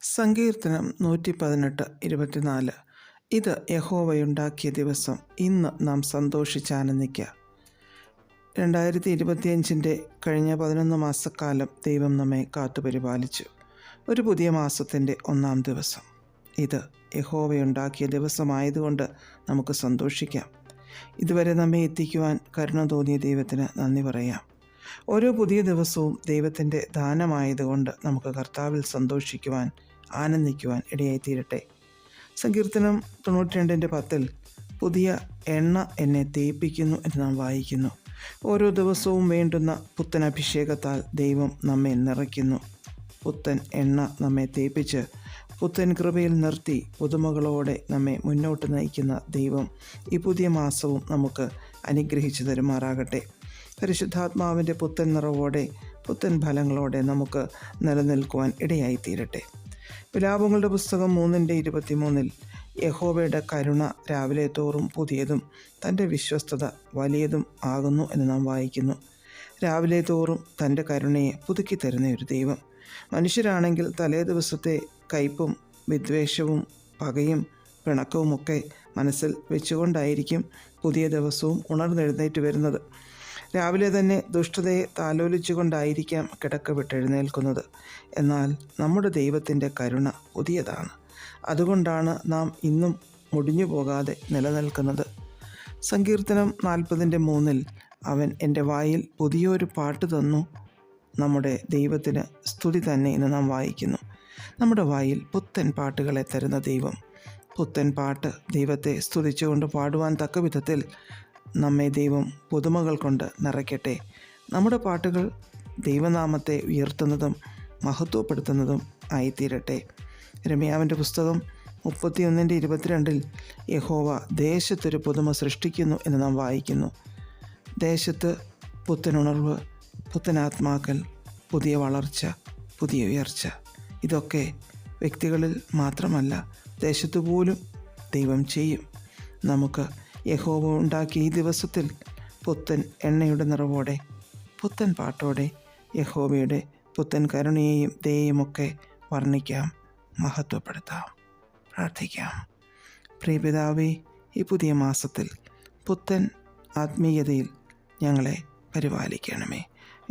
സങ്കീർത്തനം 118:24. ഇത് യഹോവയുണ്ടാക്കിയ ദിവസം, ഇന്ന് നാം സന്തോഷിച്ചാനന്ദിക്കുക. 2025 കഴിഞ്ഞ 11 മാസക്കാലം ദൈവം നമ്മെ കാത്തുപരിപാലിച്ചു. ഒരു പുതിയ മാസത്തിൻ്റെ 1-ാം ദിവസം. ഇത് യഹോവയുണ്ടാക്കിയ ദിവസമായതുകൊണ്ട് നമുക്ക് സന്തോഷിക്കാം. ഇതുവരെ നമ്മെ എത്തിക്കുവാൻ കരുണ തോന്നിയ ദൈവത്തിന് നന്ദി പറയാം. ഓരോ പുതിയ ദിവസവും ദൈവത്തിൻ്റെ ദാനമായതുകൊണ്ട് നമുക്ക് കർത്താവിൽ സന്തോഷിക്കുവാൻ, ആനന്ദിക്കുവാൻ ഇടയായിത്തീരട്ടെ. സങ്കീർത്തനം 92:10 പുതിയ എണ്ണ എന്നെ തേപ്പിക്കുന്നു എന്ന് നാം വായിക്കുന്നു. ഓരോ ദിവസവും വേണ്ടുന്ന പുത്തൻ അഭിഷേകത്താൽ ദൈവം നമ്മെ നിറയ്ക്കുന്നു. പുത്തൻ എണ്ണ നമ്മെ തേപ്പിച്ച് പുത്തൻ കൃപയിൽ നിർത്തി പുതുമകളോടെ നമ്മെ മുന്നോട്ട് നയിക്കുന്ന ദൈവം ഈ പുതിയ മാസവും നമുക്ക് അനുഗ്രഹിച്ചു തരുമാറാകട്ടെ. പരിശുദ്ധാത്മാവിൻ്റെ പുത്തൻ നിറവോടെ, പുത്തൻ ഫലങ്ങളോടെ നമുക്ക് നിലനിൽക്കുവാൻ ഇടയായിത്തീരട്ടെ. വിലാപങ്ങളുടെ പുസ്തകം 3:23 യഹോവയുടെ കരുണ രാവിലെ തോറും പുതിയതും തൻ്റെ വിശ്വസ്തത വലിയതും ആകുന്നു എന്ന് നാം വായിക്കുന്നു. രാവിലെ തോറും തൻ്റെ കരുണയെ പുതുക്കി തരുന്ന ഒരു ദൈവം. മനുഷ്യരാണെങ്കിൽ തലേ ദിവസത്തെ കയ്പും വിദ്വേഷവും പകയും പിണക്കവുമൊക്കെ മനസ്സിൽ വെച്ചുകൊണ്ടായിരിക്കും പുതിയ ദിവസവും ഉണർന്നെഴുന്നേറ്റ് വരുന്നത്. രാവിലെ തന്നെ ദുഷ്ടതയെ താലോലിച്ചുകൊണ്ടായിരിക്കാം കിടക്ക വിട്ടെഴുന്നേൽക്കുന്നത്. എന്നാൽ നമ്മുടെ ദൈവത്തിൻ്റെ കരുണ പുതിയതാണ്. അതുകൊണ്ടാണ് നാം ഇന്നും മുടിഞ്ഞു പോകാതെ നിലനിൽക്കുന്നത്. സങ്കീർത്തനം 40:3 അവൻ എൻ്റെ വായിൽ പുതിയൊരു പാട്ട് തന്നു. നമ്മുടെ ദൈവത്തിന് സ്തുതി തന്നെ എന്ന് നാം വായിക്കുന്നു. നമ്മുടെ വായിൽ പുത്തൻ പാട്ടുകളെ തരുന്ന ദൈവം. പുത്തൻ പാട്ട് ദൈവത്തെ സ്തുതിച്ചുകൊണ്ട് പാടുവാൻ തക്ക വിധത്തിൽ നമ്മെ ദൈവം പുതുമകൾ കൊണ്ട് നിറയ്ക്കട്ടെ. നമ്മുടെ പാട്ടുകൾ ദൈവനാമത്തെ ഉയർത്തുന്നതും മഹത്വപ്പെടുത്തുന്നതും ആയിത്തീരട്ടെ. യിരെമ്യാവിൻ്റെ പുസ്തകം 31:22 യഹോവ ദേശത്തൊരു പുതുമ സൃഷ്ടിക്കുന്നു എന്ന് നാം വായിക്കുന്നു. ദേശത്ത് പുത്തനുണർവ്, പുത്തനാത്മാക്കൽ, പുതിയ വളർച്ച, പുതിയ ഉയർച്ച. ഇതൊക്കെ വ്യക്തികളിൽ മാത്രമല്ല, ദേശത്തു പോലും ദൈവം ചെയ്യും. നമുക്ക് യഹോവ ഉണ്ടാക്കിയ ഈ ദിവസത്തിൽ പുത്തൻ എണ്ണയുടെ നിറവോടെ, പുത്തൻ പാട്ടോടെ യഹോവയുടെ പുത്തൻ കരുണയെയും ദയയുമൊക്കെ വർണ്ണിക്കാം, മഹത്വപ്പെടുത്താം, പ്രാർത്ഥിക്കാം. പ്രിയപിതാവേ, ഈ പുതിയ മാസത്തിൽ പുത്തൻ ആത്മീയതയിൽ ഞങ്ങളെ പരിപാലിക്കണമേ.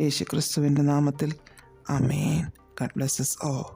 യേശുക്രിസ്തുവിൻ്റെ നാമത്തിൽ ആമേൻ. God bless us all.